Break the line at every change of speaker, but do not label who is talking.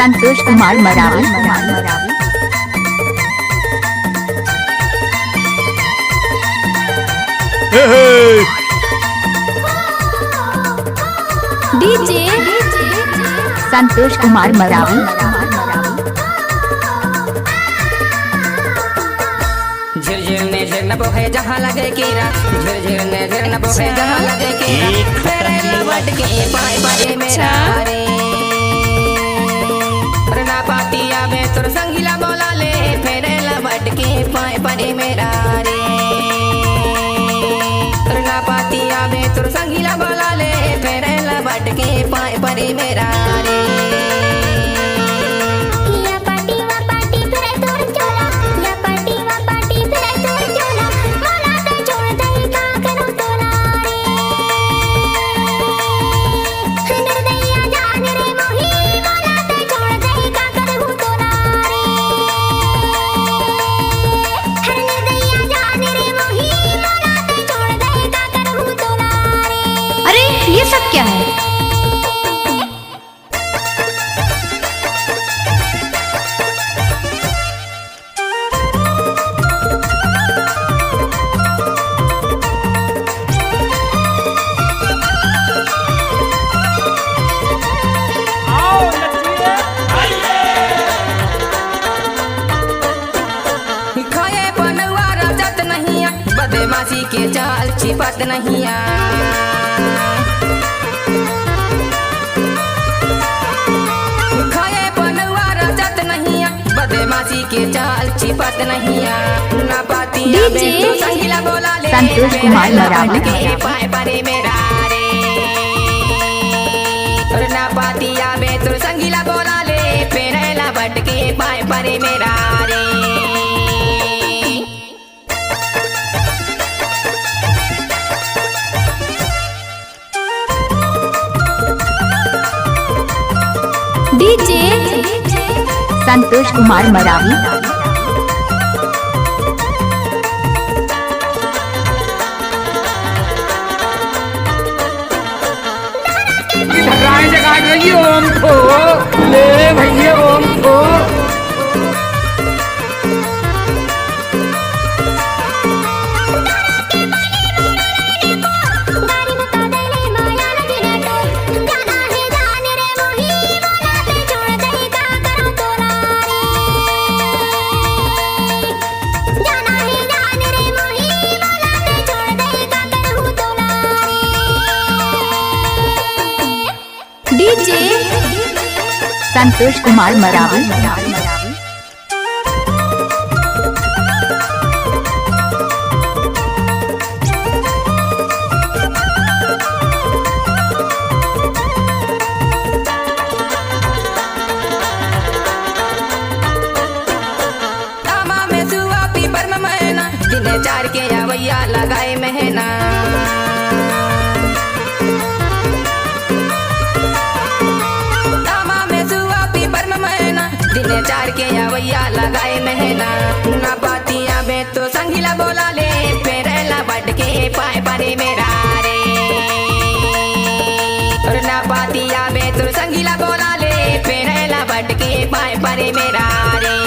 Santosh Kumar Maravi.
DJ
Santosh Kumar Maravi.
झिरझिर ने झिर न बोहे जहाँ लगे कीड़ा, झिरझिर ने झिर न बोहे जहाँ लगे कीड़ा, तेरे लवट के पाए पाए मेरा रे ना पातिया में तुर संगीला बोला ले, फेरे लवट के पाए पाए मेरा रे ना पातिया में तुर संगीला बोला ले, फेरे लवट के पाए पाए मेरा रे।
ये सब क्या है?
खाए बनवा रजत नहीं, बदमाशी के चाल छिपत नहीं। बदमाशी के चाल छिपत नहीं, ना पाती तो संगीला बोला ले,
संतोष कुमार मरावी।
पाए परे मेरा रे और ना पाती आवे तो संगीला बोला ले, फेरेला बट के पाए परे मेरा रे।
डीजे
संतोष कुमार मरावी।
ओम को ले भैया ओम को
डीजे
संतोष कुमार मरावी।
तामा में सुआ पीपर में महीना, दिने चार के आवैया लगाए महीना। दिने चार के आवैया लगाए महीना, ना पातिया में तो संगीला बोला ले, फेरेला बट के पाए परे मेरा रे और ना पातिया में तो संगीला बोला ले, फेरेला बट के पाए परे मेरा रे।